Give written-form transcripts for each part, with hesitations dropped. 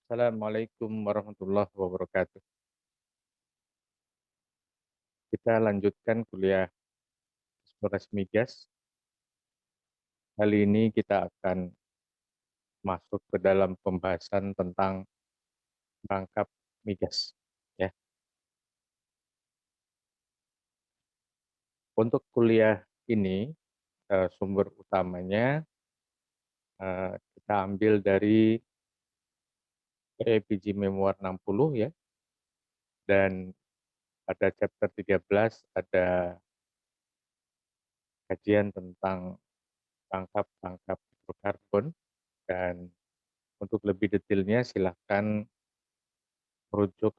Assalamualaikum warahmatullahi wabarakatuh. Kita lanjutkan kuliah eksplorasi migas. Kali ini kita akan masuk ke dalam pembahasan tentang perangkap migas. Ya, untuk kuliah ini sumber utamanya kita ambil dari PPG Memoir 60 ya, dan pada chapter 13 ada kajian tentang perangkap hidrokarbon, dan untuk lebih detailnya silahkan merujuk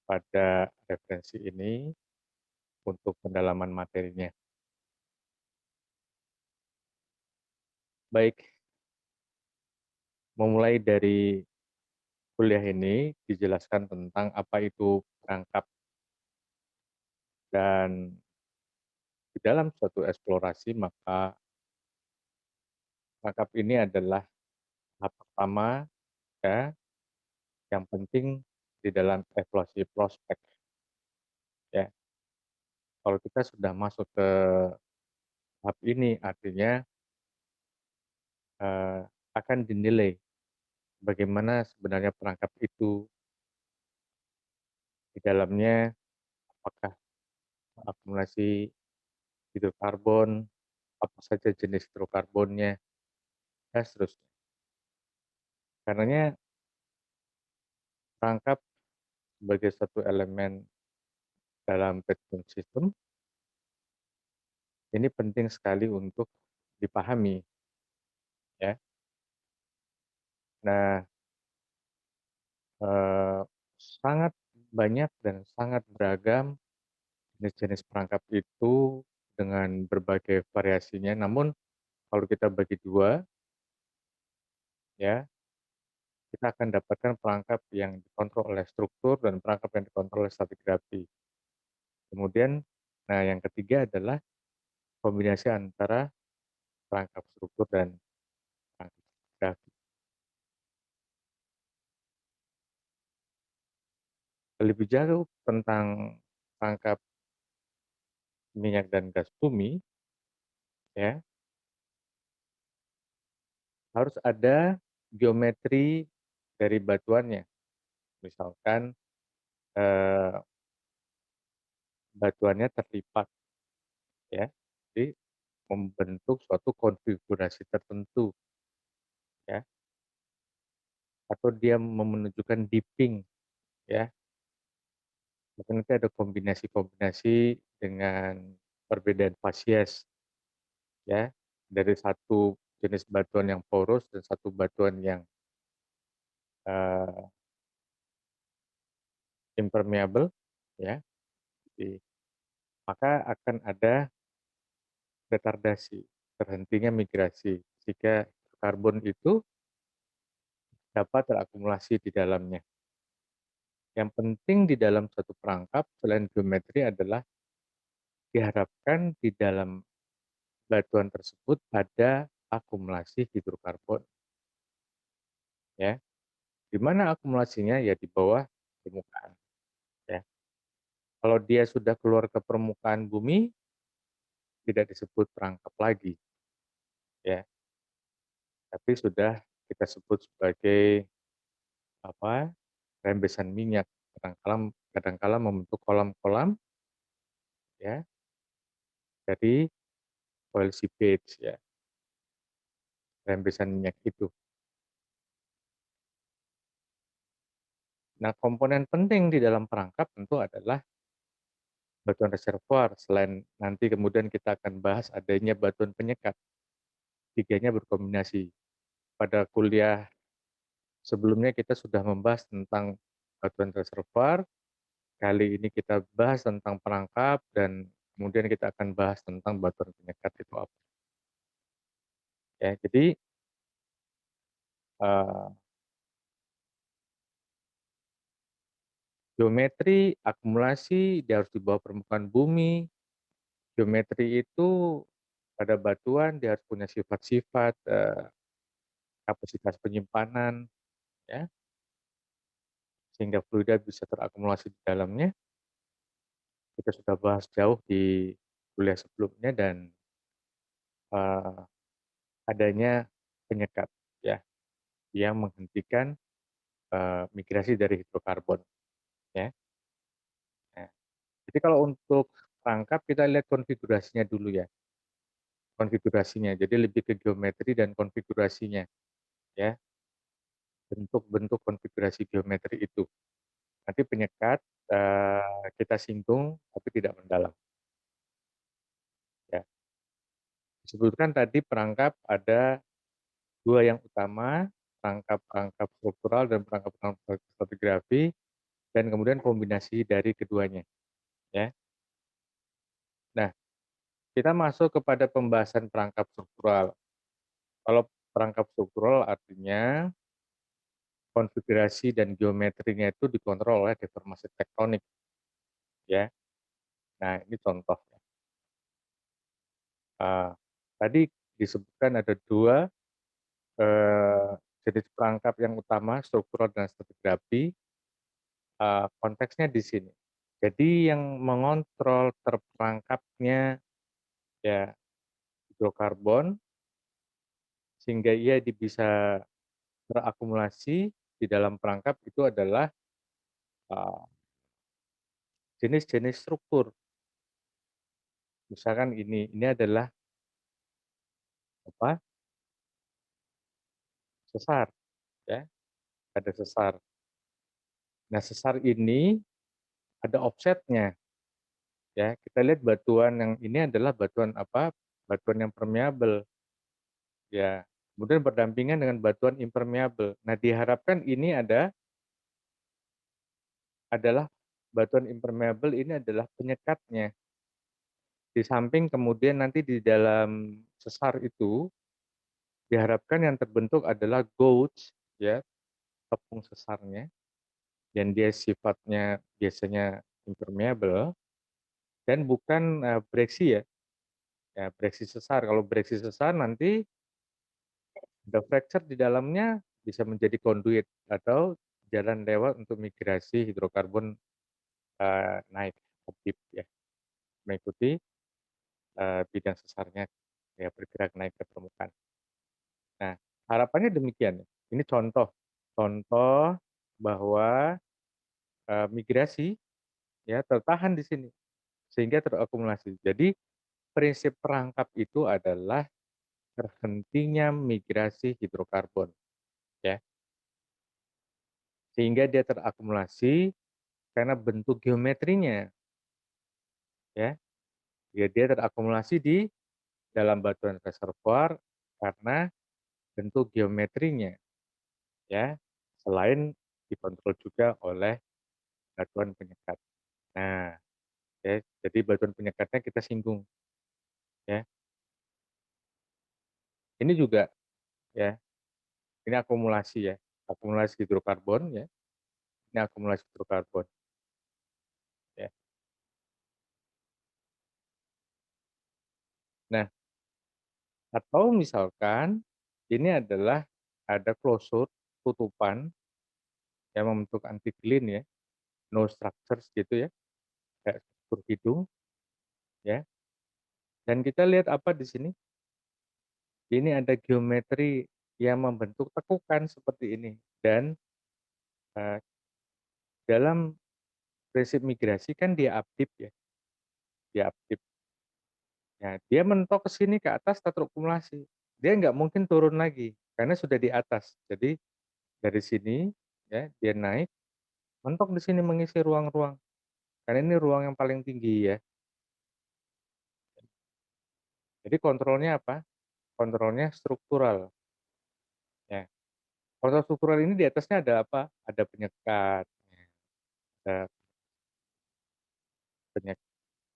pada referensi ini untuk pendalaman materinya. Baik, memulai dari kuliah ini dijelaskan tentang apa itu perangkap, dan di dalam suatu eksplorasi maka perangkap ini adalah tahap pertama ya, yang penting di dalam evaluasi prospek ya. Kalau kita sudah masuk ke tahap ini artinya eh, akan dinilai bagaimana sebenarnya perangkap itu di dalamnya, apakah akumulasi hidrokarbon, apa saja jenis hidrokarbonnya, dan seterusnya. Karenanya perangkap sebagai satu elemen dalam petroleum system ini penting sekali untuk dipahami ya. Nah, eh, sangat banyak dan sangat beragam jenis-jenis perangkap itu dengan berbagai variasinya. Namun kalau kita bagi dua ya, kita akan dapatkan perangkap yang dikontrol oleh struktur dan perangkap yang dikontrol oleh stratigrafi. Kemudian, nah yang ketiga adalah kombinasi antara perangkap struktur dan perangkap stratigrafi. Lebih jauh tentang perangkap minyak dan gas bumi, ya, harus ada geometri dari batuannya. Misalkan eh, batuannya terlipat, ya, jadi membentuk suatu konfigurasi tertentu, ya, atau dia menunjukkan dipping, ya. Mungkin nanti ada kombinasi-kombinasi dengan perbedaan fasies, ya, dari satu jenis batuan yang porus dan satu batuan yang eh, impermeable, ya. Jadi, maka akan ada retardasi, terhentinya migrasi, jika karbon itu dapat terakumulasi di dalamnya. Yang penting di dalam satu perangkap selain geometri adalah diharapkan di dalam batuan tersebut ada akumulasi hidrokarbon, ya. Di mana akumulasinya? Ya di bawah permukaan, ya. Kalau dia sudah keluar ke permukaan bumi, tidak disebut perangkap lagi, ya, tapi sudah kita sebut sebagai apa? Rembesan minyak. Kadangkala membentuk kolam-kolam, ya, dari oil seepage, ya, rembesan minyak itu. Nah, komponen penting di dalam perangkap tentu adalah batuan reservoir. Selain nanti kemudian kita akan bahas adanya batuan penyekat. Tiganya berkombinasi. Pada kuliah sebelumnya kita sudah membahas tentang batuan reservoir. Kali ini kita bahas tentang perangkap, dan kemudian kita akan bahas tentang batuan penyekat itu apa. Ya, jadi eh, geometri akumulasi dia harus di bawah permukaan bumi. Geometri itu pada batuan dia harus punya sifat-sifat kapasitas penyimpanan, ya. sehingga fluida bisa terakumulasi di dalamnya. Kita sudah bahas jauh di kuliah sebelumnya dan, eee, adanya penyekat ya, yang menghentikan, migrasi dari hidrokarbon ya. Nah, jadi kalau untuk perangkap kita lihat konfigurasinya dulu ya, konfigurasinya. Jadi lebih ke geometri dan konfigurasinya ya, bentuk-bentuk konfigurasi geometri itu. Nanti penyekat, kita singgung tapi tidak mendalam ya. Disebutkan tadi perangkap ada 2 yang utama, perangkap-perangkap struktural dan perangkap-perangkap stratigrafi, dan kemudian kombinasi dari keduanya, ya. Nah, kita masuk kepada pembahasan perangkap struktural. Kalau perangkap struktural artinya konfigurasi dan geometrinya itu dikontrol oleh deformasi tektonik, ya. Nah, ini contoh, eee, tadi disebutkan ada 2 eee, jenis perangkap yang utama, struktural dan stratigrafi, konteksnya di sini. Jadi yang mengontrol terperangkapnya ya hidrokarbon, sehingga ia bisa terakumulasi di dalam perangkap itu adalah, eee, jenis-jenis struktur. Misalkan ini adalah apa, sesar ya, ada sesar. Nah sesar ini ada offsetnya ya, kita lihat batuan yang ini adalah batuan apa, batuan yang permeabel ya, kemudian berdampingan dengan batuan impermeabel. Nah diharapkan ini adalah batuan impermeabel ini adalah penyekatnya. Di samping kemudian nanti di dalam sesar itu diharapkan yang terbentuk adalah gouge ya, tepung sesarnya, dan dia sifatnya biasanya impermeable dan bukan, breksi ya, ya breksi sesar. Kalau breksi sesar nanti ada fracture di dalamnya bisa menjadi conduit atau jalan lewat untuk migrasi hidrokarbon, naik ke deep ya, mengikuti bidang sesarnya, ya bergerak naik ke permukaan. Nah, harapannya demikian ya. Ini contoh contoh bahwa, migrasi ya tertahan di sini, sehingga terakumulasi. Jadi prinsip perangkap itu adalah terhentinya migrasi hidrokarbon ya, sehingga dia terakumulasi karena bentuk geometrinya ya, ya dia terakumulasi di dalam batuan reservoir karena bentuk geometrinya. Ya, selain dikontrol juga oleh batuan penyekat. Nah, ya, jadi batuan penyekatnya kita singgung, ya. Ini juga ya, ini akumulasi ya, akumulasi hidrokarbon ya, ini akumulasi hidrokarbon ya. Nah, atau misalkan ini adalah ada closure, tutupan yang membentuk anticline ya, no structures gitu ya, kayak struktur hidung ya. Dan kita lihat apa di sini? Ini ada geometri yang membentuk tekukan seperti ini dan, eee, dalam prinsip migrasi kan dia updip ya, dia updip. Nah, dia mentok ke sini ke atas terakumulasi. Dia nggak mungkin turun lagi karena sudah di atas. Jadi dari sini ya, dia naik, mentok di sini mengisi ruang-ruang. Karena ini ruang yang paling tinggi ya. Jadi kontrolnya apa? Kontrolnya struktural ya. Kontrol struktural ini di atasnya ada apa? Ada penyekat, ada penyek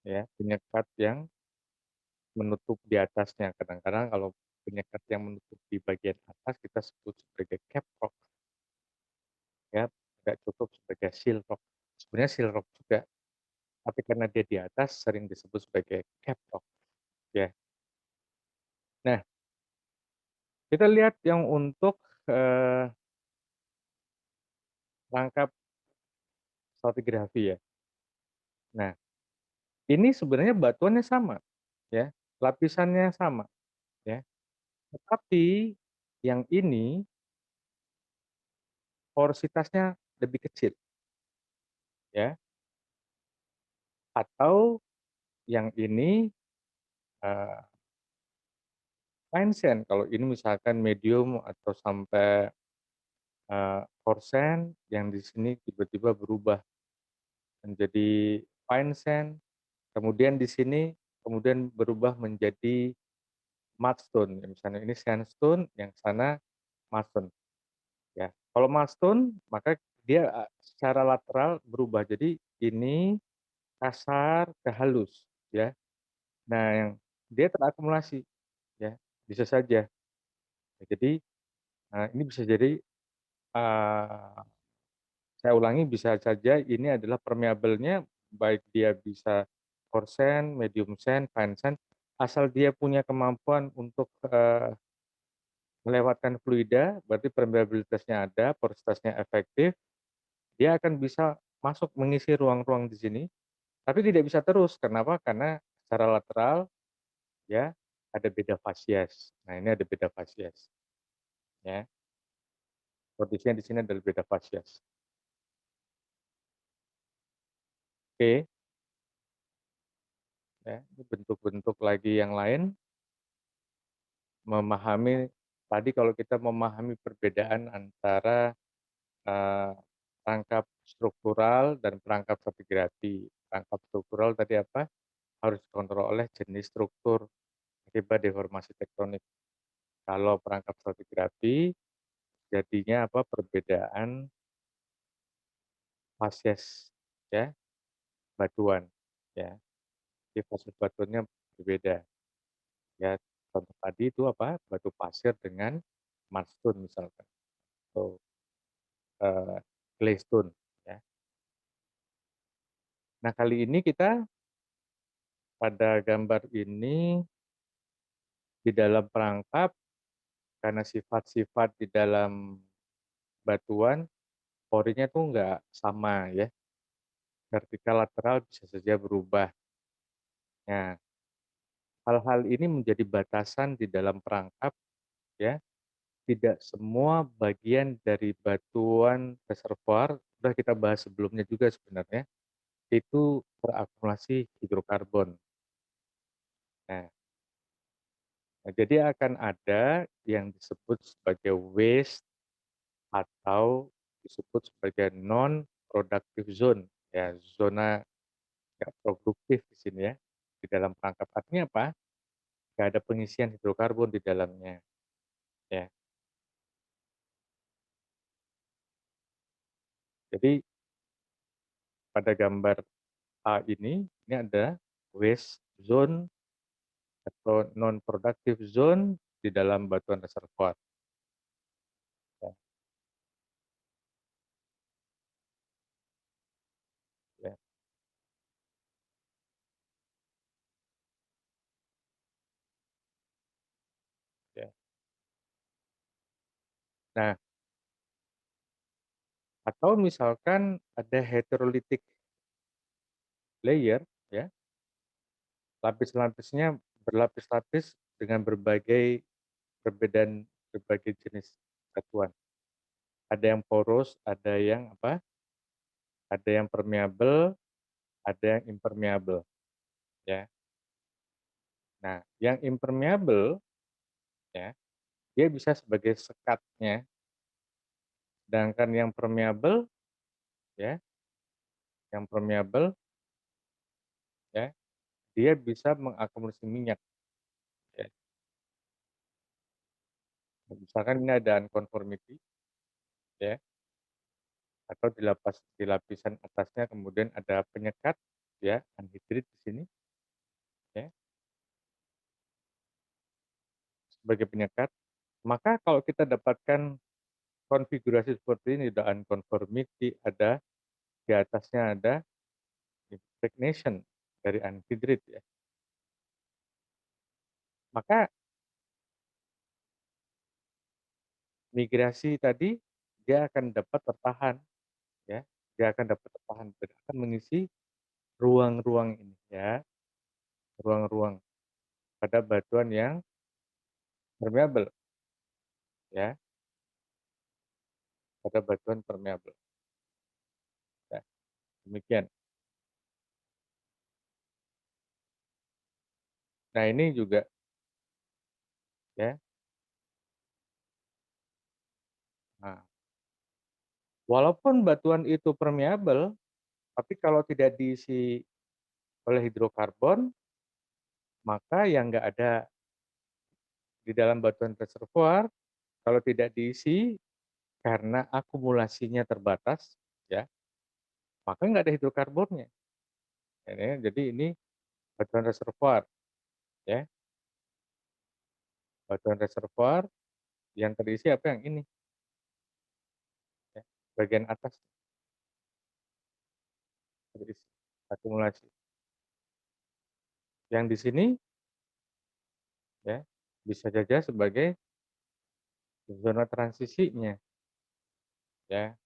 ya, penyekat yang menutup di atasnya. Kadang-kadang kalau penyekat yang menutup di bagian atas kita sebut sebagai cap rock ya, nggak cukup sebagai seal rock. Sebenarnya seal rock juga, tapi karena dia di atas sering disebut sebagai cap rock ya. Nah, kita lihat yang untuk, eee, rangkap stratigrafi ya. Nah, ini sebenarnya batuannya sama ya, lapisannya sama ya, tetapi yang ini porositasnya lebih kecil ya, atau yang ini, eee, fine sand, kalau ini misalkan medium atau sampai, coarse sand, yang di sini tiba-tiba berubah menjadi fine sand, kemudian di sini kemudian berubah menjadi mudstone, misalnya ini sandstone, yang sana mudstone. Ya, kalau milestone maka dia, secara lateral berubah. Jadi ini kasar ke halus, ya. Nah, yang dia terakumulasi, ya, bisa saja. Jadi, ini bisa jadi, saya ulangi, bisa saja ini adalah permeabel-nya, baik dia bisa coarse sand, medium sand, fine sand, asal dia punya kemampuan untuk, melewatkan fluida, berarti permeabilitasnya ada, porositasnya efektif. Dia akan bisa masuk mengisi ruang-ruang di sini, tapi tidak bisa terus. Kenapa? Karena secara lateral ya ada beda fasies. Nah, ini ada beda fasies ya. Kondisinya di sini adalah beda fasies. Oke, ya. Ini bentuk-bentuk lagi yang lain memahami tadi kalau kita memahami perbedaan antara, eee, perangkap struktural dan perangkap stratigrafi. Perangkap struktural tadi apa? Harus dikontrol oleh jenis struktur akibat deformasi tektonik. Kalau perangkap stratigrafi, jadinya apa, perbedaan fasies ya, batuan ya. Jadi fasies batuannya berbeda ya. Contoh tadi itu apa, batu pasir dengan mudstone misalkan atau, claystone ya. Nah, kali ini kita pada gambar ini di dalam perangkap, karena sifat-sifat di dalam batuan porinya tuh nggak sama ya, vertikal lateral bisa saja berubah. Nah, hal-hal ini menjadi batasan di dalam perangkap ya, tidak semua bagian dari batuan reservoir, sudah kita bahas sebelumnya juga sebenarnya, itu terakumulasi hidrokarbon. Nah jadi akan ada yang disebut sebagai waste atau disebut sebagai non productive zone, ya zona nggak produktif di sini ya, di dalam perangkap. Artinya apa? Nggak ada pengisian hidrokarbon di dalamnya, ya. Jadi pada gambar A ini ada waste zone atau non productive zone di dalam batuan reservoir, ya, ya, ya. Nah, atau misalkan ada heterolitic layer, ya, lapis-lapisnya berlapis-lapis dengan berbagai jenis batuan. Ada yang poros, ada yang apa, ada yang permeabel, ada yang impermeabel, ya. Nah, yang impermeabel, ya, dia bisa sebagai sekatnya, sedangkan yang permeabel, ya, yang permeabel, ya, dia bisa mengakumulasi minyak, ya. Misalkan ini ada unconformity, ya, atau di lapisan atasnya kemudian ada penyekat, ya, anhidrit di sini, ya, sebagai penyekat. Maka kalau kita dapatkan konfigurasi seperti ini, ada unconformity, ada di atasnya ada impregnation dari anhidrit ya, maka migrasi tadi dia akan dapat tertahan ya, dia akan dapat terpahan dan akan mengisi ruang-ruang ini ya, ruang-ruang pada batuan yang permeabel ya, pada batuan permeabel ya, demikian. Nah ini juga ya, nah walaupun batuan itu permeabel, tapi kalau tidak diisi oleh hidrokarbon, maka yang nggak ada di dalam batuan reservoir kalau tidak diisi karena akumulasinya terbatas ya, maka nggak ada hidrokarbonnya. Jadi ini batuan reservoir ya, batuan reservoir yang terisi apa yang ini ya, bagian atas terisi akumulasi. Yang di sini ya bisa saja sebagai zona transisinya ya,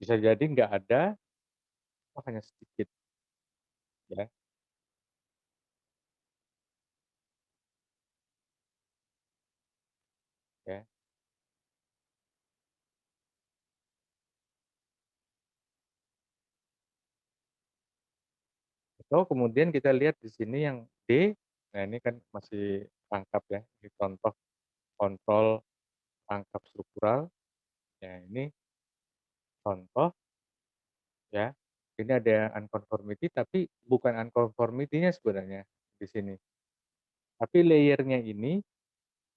bisa jadi nggak ada, oh hanya sedikit ya, ya. Atau kemudian kita lihat di sini yang D, nah ini kan masih rangkap ya, ini contoh kontrol rangkap struktural, ya ini contoh ya. Ini ada unconformity tapi bukan unconformity-nya sebenarnya di sini. Tapi layer-nya ini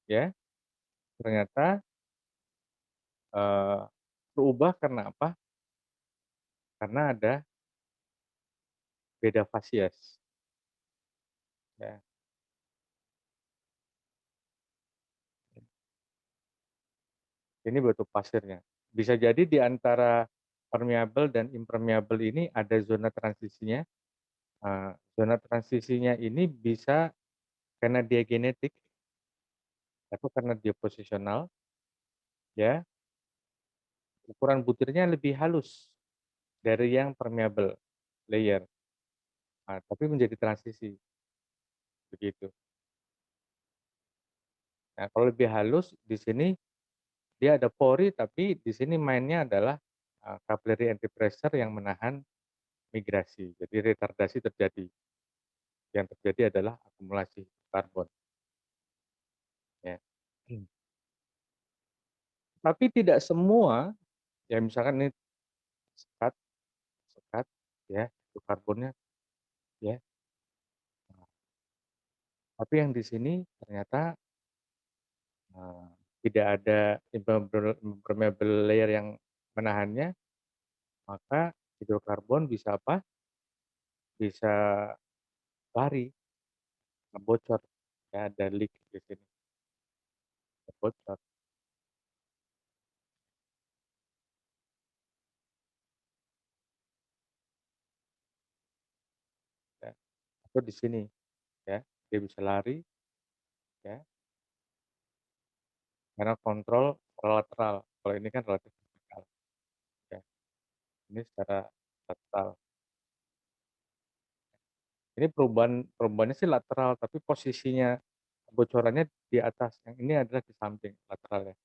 ya ternyata, eee, berubah karena apa? Karena ada beda fasies ya. Ini batu pasirnya. Bisa jadi di antara permeabel dan impermeabel ini ada zona transisinya. Zona transisinya ini bisa karena dia genetik atau karena dia posisional ya, ukuran butirnya lebih halus dari yang permeabel layer, tapi menjadi transisi, begitu. Nah, kalau lebih halus di sini dia ada pori, tapi di sini mainnya adalah, capillary antipressure yang menahan migrasi, jadi retardasi terjadi. Yang terjadi adalah akumulasi karbon, ya. Tapi tidak semua, ya misalkan ini sekat sekat, ya, itu karbonnya, ya. Tapi yang di sini ternyata, eee, tidak ada impermeable layer yang menahannya, maka hidrokarbon bisa apa, bisa lari, bocor, ya ada leak di sini, bocor, ya. Atau di sini, ya, dia bisa lari, ya, karena kontrol lateral, kalau ini kan relatif vertikal, ya, ini secara lateral. Ini perubahannya sih lateral, tapi posisinya bocorannya di atas, yang ini adalah di samping lateralnya.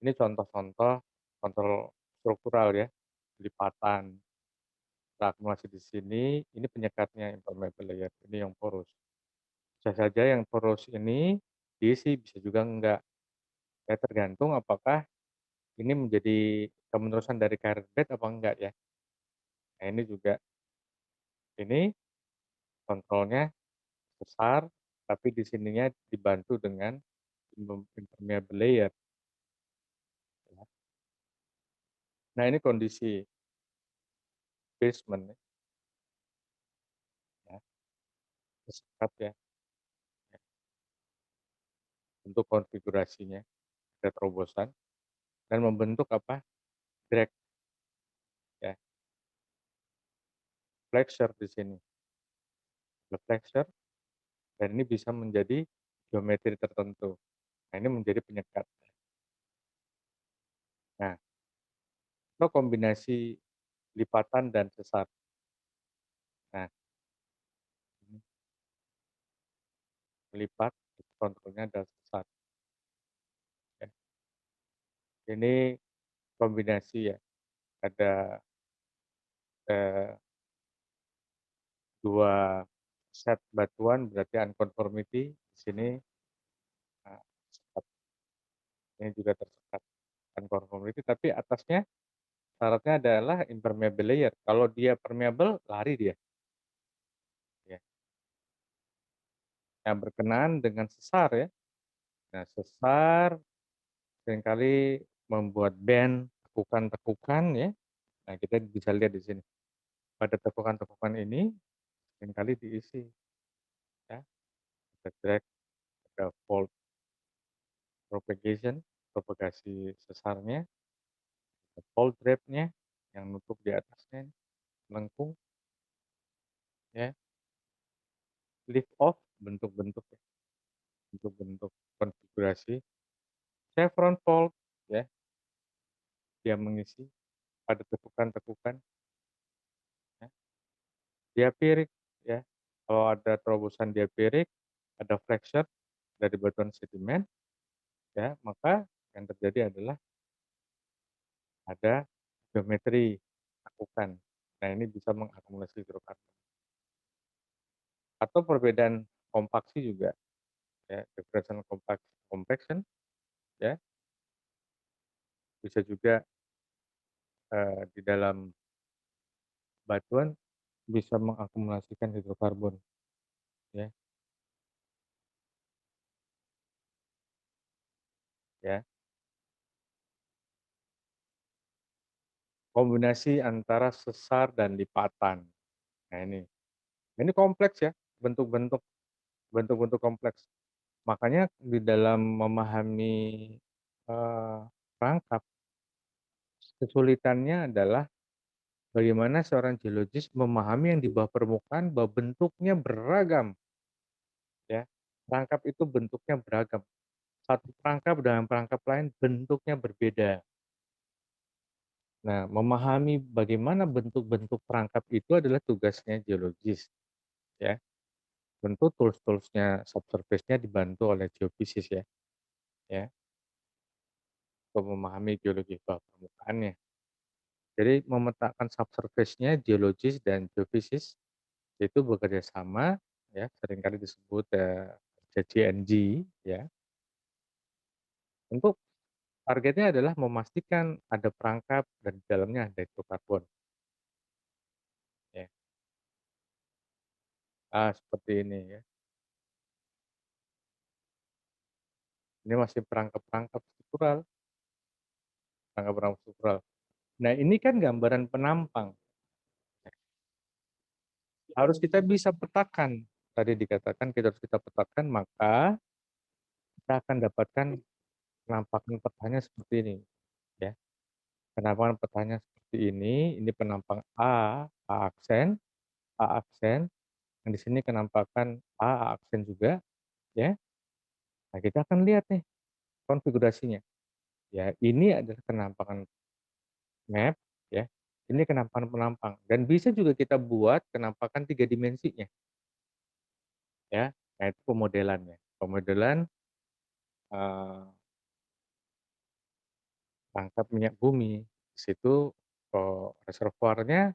Ini contoh-contoh kontrol struktural ya, lipatan, akumulasi di sini, ini penyekatnya impermeable layer, ini yang porous. Bisa saja yang porous ini diisi, bisa juga enggak. Ya tergantung apakah ini menjadi kemenerusan dari carrier bed apa enggak ya. Nah ini juga, ini kontrolnya besar, tapi di sininya dibantu dengan impermeable layer ya. Nah ini kondisi basement ya, sekat ya, ya, untuk konfigurasinya, ada terobosan dan membentuk apa, drag ya, flexure di sini, ada flexure dan ini bisa menjadi geometri tertentu. Nah ini menjadi penyekat. Nah, atau kombinasi lipatan dan sesar. Nah, ini melipat, kontrolnya adalah sesar, ya. Ini kombinasi ya, ada, eee, 2 set batuan berarti unconformity, di sini, eee, sekat, ini juga tersekat unconformity, tapi atasnya syaratnya adalah impermeable layer, kalau dia permeable, lari dia, ya. Nah, berkenaan dengan sesar ya, nah sesar seringkali membuat band, tekukan-tekukan ya. Nah, kita bisa lihat di sini. Pada tekukan-tekukan ini seringkali diisi ya, ada drag, ada fold propagation, propagasi sesarnya, ada fold drape-nya yang nutup di atasnya, melengkung ya, lift off, bentuk-bentuk ya, bentuk-bentuk konfigurasi, chevron fold ya, dia mengisi pada tekukan-tekukan ya, diapirik ya. Kalau ada terobosan diapirik, ada flexure dari batuan sedimen ya, maka yang terjadi adalah ada geometri lakukan. Nah, ini bisa mengakumulasi hidrokarbon. Atau perbedaan kompaksi juga ya, differential compaction ya, bisa juga, di dalam batuan bisa mengakumulasikan hidrokarbon ya, ya. Kombinasi antara sesar dan lipatan. Nah, ini kompleks ya, bentuk-bentuk bentuk-bentuk kompleks. Makanya di dalam memahami, eee, perangkap, kesulitannya adalah bagaimana seorang geologis memahami yang di bawah permukaan bahwa bentuknya beragam ya. Perangkap itu bentuknya beragam. Satu perangkap dengan perangkap lain bentuknya berbeda. Nah, memahami bagaimana bentuk-bentuk perangkap itu adalah tugasnya geologis ya. Tentu tools-toolsnya subsurface-nya dibantu oleh geofisis ya, ya, untuk memahami geologi bawah permukaannya. Jadi memetakan subsurface-nya geologis dan geofisis itu bekerja sama ya, seringkali disebut, JJNG ya, untuk targetnya adalah memastikan ada perangkap dan di dalamnya ada hidrokarbon ya. Seperti ini ya, ini masih perangkap-perangkap struktural, perangkap-perangkap struktural. Nah, ini kan gambaran penampang, harus kita bisa petakan. Tadi dikatakan kita harus kita petakan, maka kita akan dapatkan penampakan petanya seperti ini ya. Penampakan petanya seperti ini penampang A aksen, yang di sini kenampakan A aksen juga ya. Nah, kita akan lihat nih konfigurasinya. Ya, ini adalah kenampakan map ya, ini kenampakan penampang dan bisa juga kita buat kenampakan 3 dimensinya ya. Nah, itu pemodelannya. Pemodelan, eee, tangkap minyak bumi. Di situ, reservoirnya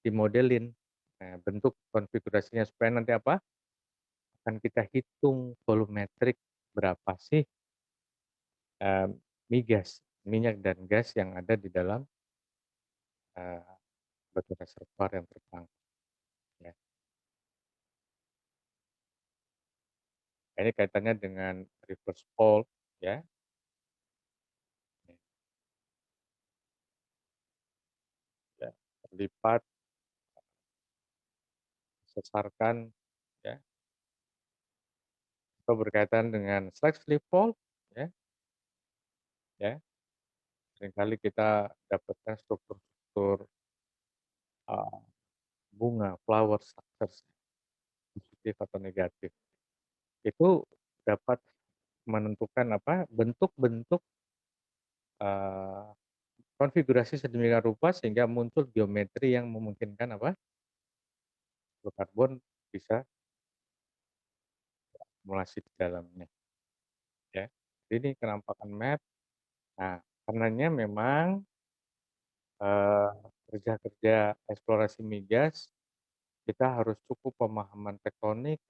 dimodelin. Nah, bentuk konfigurasinya supaya nanti apa, akan kita hitung volumetrik berapa sih, eee, migas, minyak dan gas yang ada di dalam, eee, batu reservoir yang tertangkap ya. Nah, ini kaitannya dengan reverse fault ya, ya, terlipat, sesarkan ya, atau berkaitan dengan slack slip fault ya, ya, seringkali kita dapatkan struktur-struktur, eee, bunga, flower structures, positif atau negatif. Itu dapat menentukan apa, bentuk-bentuk, eee, konfigurasi sedemikian rupa sehingga muncul geometri yang memungkinkan apa, hidrokarbon bisa akumulasi di dalamnya, ya. Jadi ini penampakan map. Nah, karenanya memang, eee, kerja-kerja eksplorasi migas, kita harus cukup pemahaman tektonik,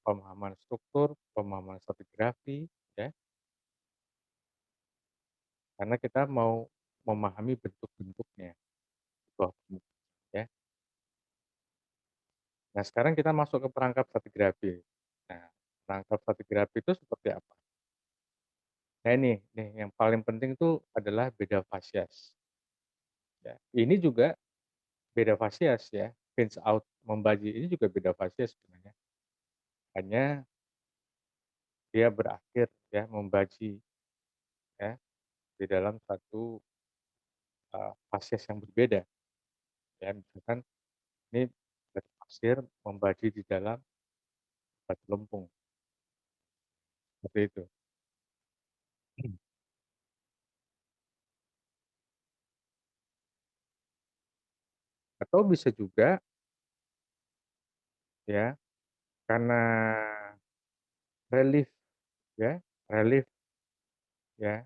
pemahaman struktur, pemahaman stratigrafi, ya, karena kita mau memahami bentuk-bentuknya di bawah permukaan, ya. Nah, sekarang kita masuk ke perangkap stratigrafi. Nah, perangkap stratigrafi itu seperti apa? Nah, ini yang paling penting itu adalah beda fasies, ya. Ini juga beda fasies ya, pinch out, membagi ini juga beda fasies sebenarnya. Hanya dia berakhir ya, membagi ya, di dalam satu, fasies yang berbeda ya. Misalkan ini batu pasir membagi di dalam batu lempung, seperti itu. Atau bisa juga ya, karena relief ya, relief ya,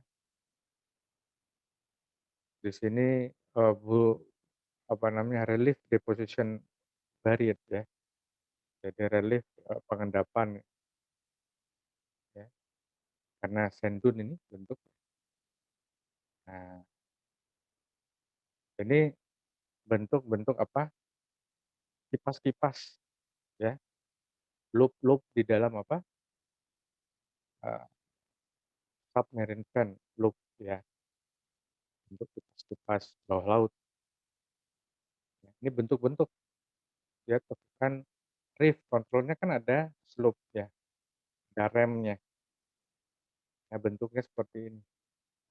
di sini, apa namanya, relief deposition barrier ya. Jadi relief, pengendapan ya, karena sand dune ini bentuk. Nah, ini bentuk-bentuk apa, kipas-kipas ya, loop-loop di dalam apa, eee, submarine fan loop ya, bentuk kipas-kipas bawah laut. Ya. Ini bentuk-bentuk ya, kan reef kontrolnya kan ada slope ya, ada remnya. Nah, bentuknya seperti ini.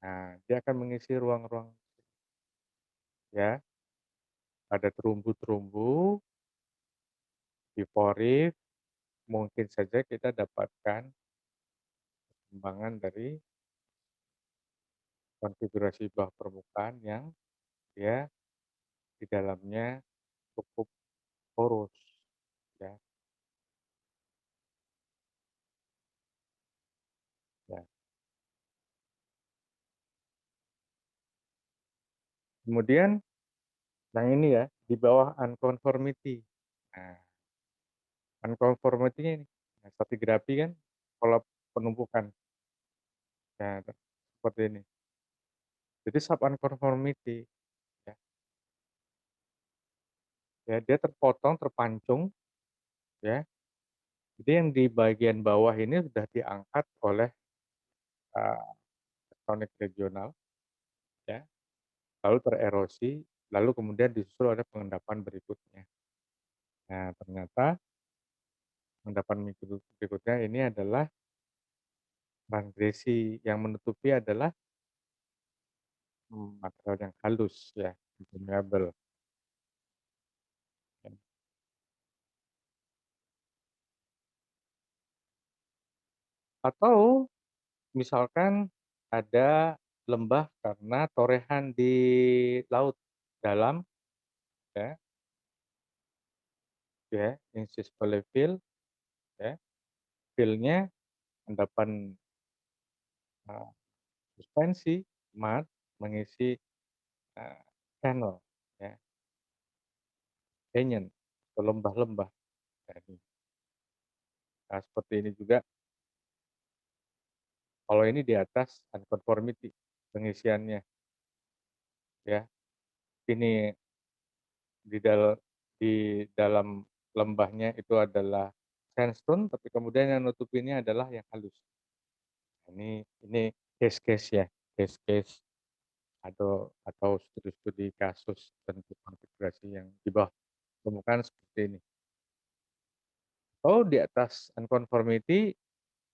Nah, dia akan mengisi ruang-ruang ya, ada terumbu-terumbu di reef, mungkin saja kita dapatkan perkembangan dari konfigurasi bawah permukaan yang dia di dalamnya cukup porous ya, ya. Kemudian yang ini ya, di bawah unconformity. Nah, unconformity-nya ini, nah stratigrafi kan pola penumpukan, nah seperti ini. Jadi sub unconformity ya, ya dia terpotong, terpancung ya. Jadi yang di bagian bawah ini sudah diangkat oleh, eee, tektonik regional ya, lalu tererosi, lalu kemudian disusul oleh pengendapan berikutnya. Nah, ternyata pengendapan berikutnya ini adalah transgresi, yang menutupi adalah, material yang halus ya, impermeable ya. Atau misalkan ada lembah karena torehan di laut dalam ya, ya, incisfole fill ya, fill-nya endapan, eee, suspensi mud mengisi, channel ya, canyon atau lembah-lembah. Jadi, nah seperti ini juga kalau ini di atas unconformity pengisiannya ya. Ini di dalam lembahnya itu adalah sandstone, tapi kemudian yang nutupinnya adalah yang halus. Ini case-case ya, case-case atau studi-studi kasus bentuk konfigurasi yang di bawah permukaan seperti ini. Oh, di atas unconformity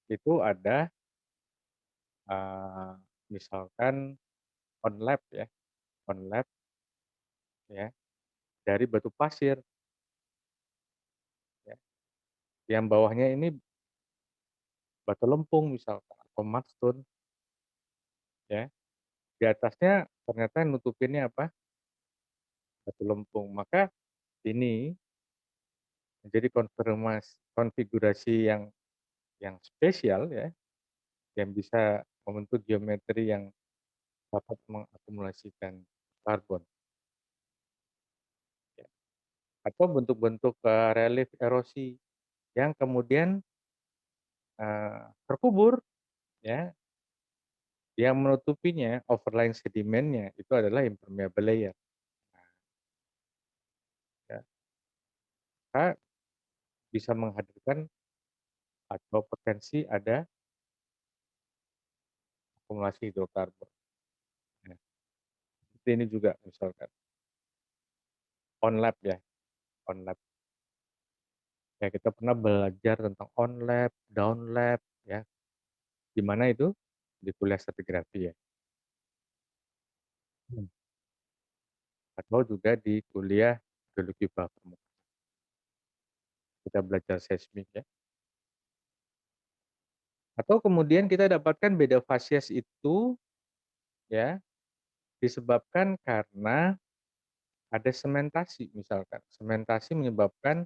itu ada, eee, misalkan onlap ya, onlap ya, dari batu pasir ya, yang bawahnya ini batu lempung misalkan atau mudstone ya, di atasnya ternyata yang nutupinnya apa? Batu lempung. Maka ini menjadi konfigurasi yang spesial ya, yang bisa membentuk geometri yang dapat mengakumulasikan karbon, ya. Atau bentuk-bentuk, relief erosi yang kemudian, terkubur ya, yang menutupinya, overlying sedimennya itu adalah impermeable layer. Nah, ya, maka bisa menghadirkan atau potensi ada akumulasi hidrokarbon. Nah, seperti ini juga misalkan onlap ya, onlap. Ya kita pernah belajar tentang onlap, downlap ya, di mana itu? Di kuliah stratigrafi ya, atau juga di kuliah geologi bawah permukaan, kita belajar seismik ya. Atau kemudian kita dapatkan beda fasies itu ya, disebabkan karena ada sementasi misalkan. Sementasi menyebabkan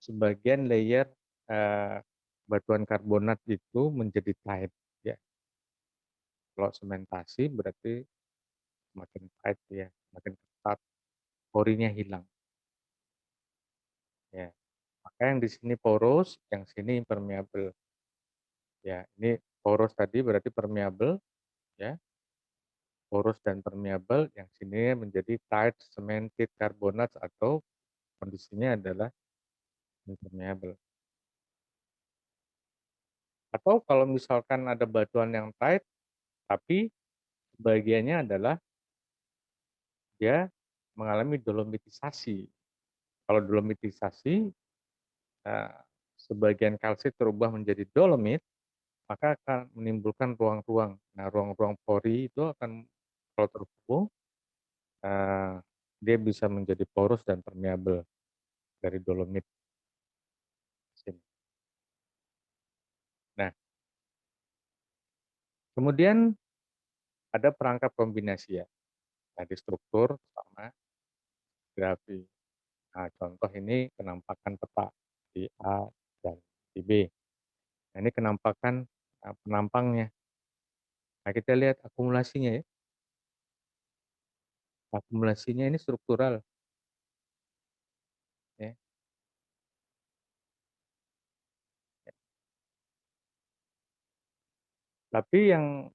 sebagian layer, eee, batuan karbonat itu menjadi tight ya. Kalau sementasi berarti semakin tight ya, semakin ketat, porinya hilang ya. Maka yang di sini porous, yang sini impermeable ya. Ini porous tadi berarti permeable ya, porous dan permeable, yang sini menjadi tight cemented carbonates atau kondisinya adalah impermeable. Atau kalau misalkan ada batuan yang tight, tapi bagiannya adalah dia mengalami dolomitisasi. Kalau dolomitisasi, eee, sebagian kalsit berubah menjadi dolomit, maka akan menimbulkan ruang-ruang. Nah, ruang-ruang pori itu akan kalau terhubung, eee, dia bisa menjadi porus dan permeable dari dolomit sini. Nah, kemudian ada perangkap kombinasi ya, tadi struktur sama grafi. Nah, contoh ini penampakan peta di A dan di B. Nah, ini penampakan, penampangnya. Nah, kita lihat akumulasinya ya, akumulasinya ini struktural ya. Tapi yang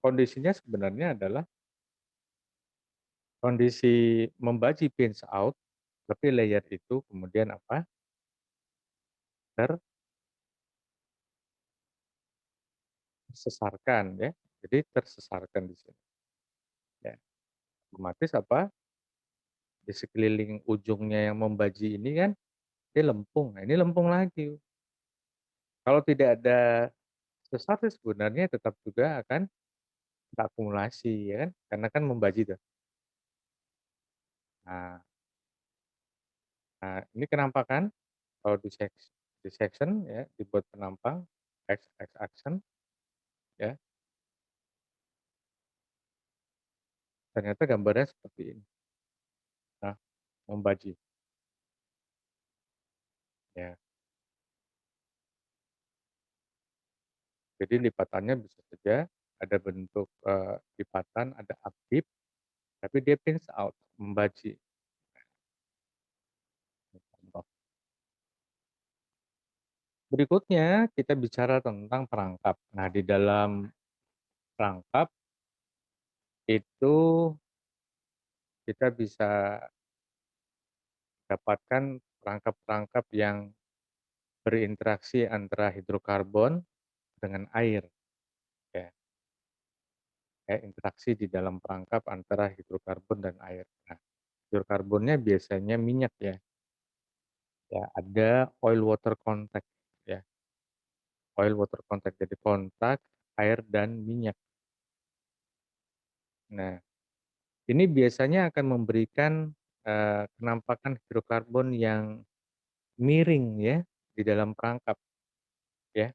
kondisinya sebenarnya adalah kondisi membaji pinch out, tapi layer itu kemudian apa, tersesarkan ya. Jadi tersesarkan di sini ya. Otomatis apa, di sekeliling ujungnya yang membaji ini kan dia lempung. Nah, ini lempung lagi. Kalau tidak ada sesar sih sebenarnya tetap juga akan terakumulasi ya kan, karena kan membaji tuh. Nah nah ini kenampakan kalau di section ya, dibuat penampang X action ya, ternyata gambarnya seperti ini. Nah, membaji ya. Jadi lipatannya bisa saja ada bentuk, lipatan, ada up-dip, tapi dia pinch out, membaji. Contoh. Berikutnya kita bicara tentang perangkap. Nah, di dalam perangkap itu kita bisa dapatkan perangkap-perangkap yang berinteraksi antara hidrokarbon dengan air, ya. Kayak interaksi di dalam perangkap antara hidrokarbon dan air. Nah, hidrokarbonnya biasanya minyak ya, ya ada oil water contact ya, oil water contact jadi kontak air dan minyak. Nah, ini biasanya akan memberikan, penampakan hidrokarbon yang miring ya, di dalam perangkap ya.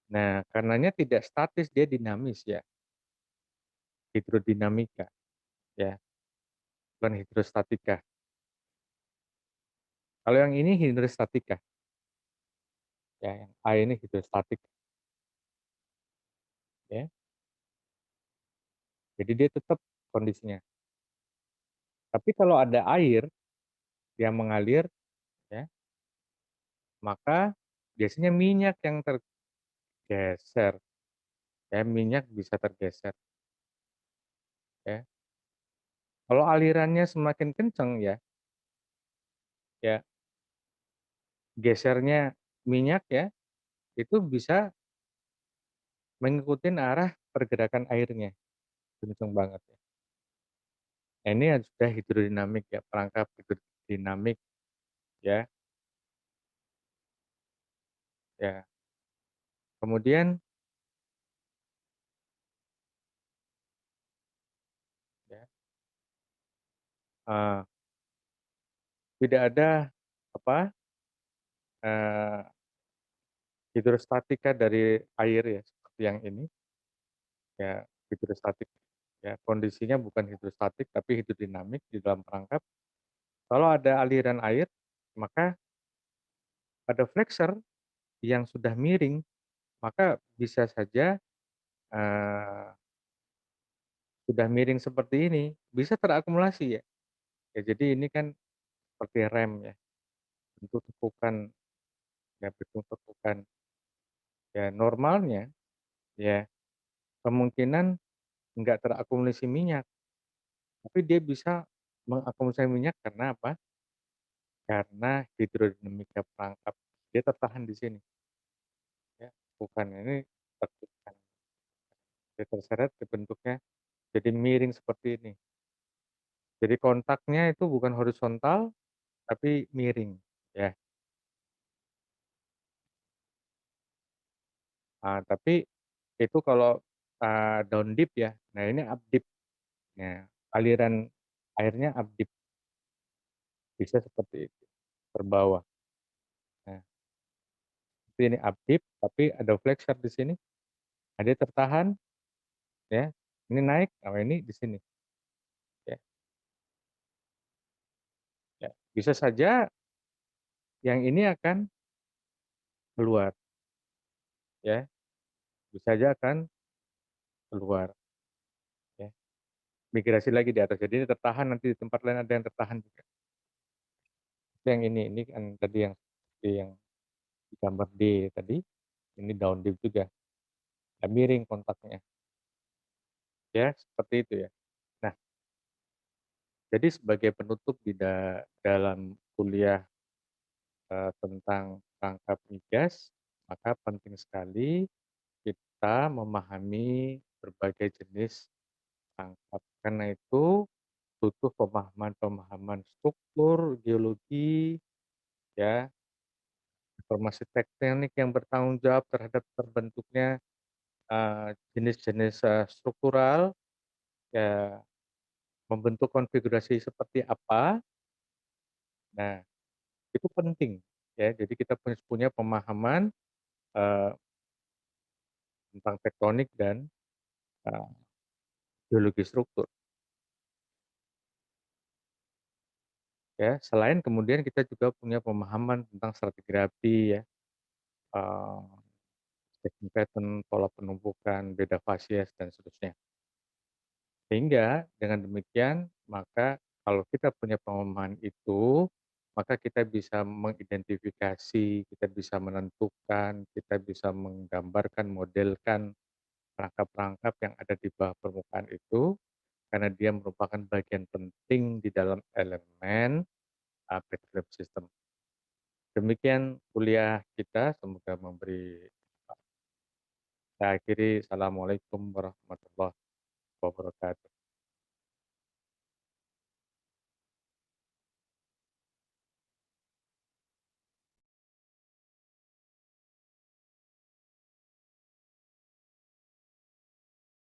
Nah, karenanya tidak statis, dia dinamis ya. hidrodinamika, ya, bukan hidrostatika. Kalau yang ini hidrostatika, ya, yang A ini hidrostatik, ya. Jadi dia tetap kondisinya. Tapi kalau ada air yang mengalir, ya, maka biasanya minyak yang tergeser, ya, minyak bisa tergeser, ya. Kalau alirannya semakin kencang, ya, gesernya minyak, ya, itu bisa mengikuti arah pergerakan airnya, kenceng banget, ya. Nah, ini sudah hidrodinamik, ya, perangkap hidrodinamik, ya, ya. Kemudian, ya, eee, tidak ada, apa, eee, hidrostatika dari air, ya, seperti yang ini, ya, hidrostatik, ya, kondisinya bukan hidrostatik tapi hidrodinamik di dalam perangkap. Kalau ada aliran air, maka pada flexure yang sudah miring, maka bisa saja, eee, sudah miring seperti ini, bisa terakumulasi, ya. Ya, jadi ini kan seperti rem, ya, bentuk tekukan, ya, bentuk tekukan. Ya, normalnya, ya, kemungkinan nggak terakumulasi minyak, tapi dia bisa mengakumulasi minyak karena apa? Karena hidrodinamika perangkap, dia tertahan di sini, ya, bukan ini tertekan, dia terseret ke bentuknya jadi miring seperti ini. Jadi kontaknya itu bukan horizontal, tapi miring, ya. Tapi itu kalau, down dip, ya. Nah, ini up dip. Nah, aliran airnya up dip, bisa seperti itu, terbawah. Nah, tapi ini up dip, tapi ada flexure di sini. Nah, dia tertahan, ya. Ini naik, nah ini di sini, ya, ya. Bisa saja yang ini akan keluar, ya, bisa saja akan keluar, ya. Migrasi lagi di atas, jadi ini tertahan, nanti di tempat lain ada yang tertahan juga. Itu yang ini kan tadi yang seperti yang di gambar D tadi, ini down dip juga, nah miring kontaknya, ya, seperti itu, ya. Nah, jadi sebagai penutup di dalam kuliah, tentang perangkap migas, maka penting sekali kita memahami berbagai jenis perangkap. Karena itu butuh pemahaman-pemahaman struktur, geologi, ya, informasi tektonik yang bertanggung jawab terhadap terbentuknya, jenis-jenis, struktural, ya, membentuk konfigurasi seperti apa. Nah, itu penting, ya. Jadi kita punya pemahaman, eee, tentang tektonik dan, eee, geologi struktur, ya. Selain kemudian kita juga punya pemahaman tentang stratigrafi, ya, eee, stacking pattern, pola penumpukan, beda fasies, dan seterusnya. Sehingga dengan demikian, maka kalau kita punya pemahaman itu, maka kita bisa mengidentifikasi, kita bisa menentukan, kita bisa menggambarkan, modelkan perangkap-perangkap yang ada di bawah permukaan itu, karena dia merupakan bagian penting di dalam elemen, petroleum system. Demikian kuliah kita, semoga memberi manfaat. Saya akhiri, assalamualaikum warahmatullahi wabarakatuh.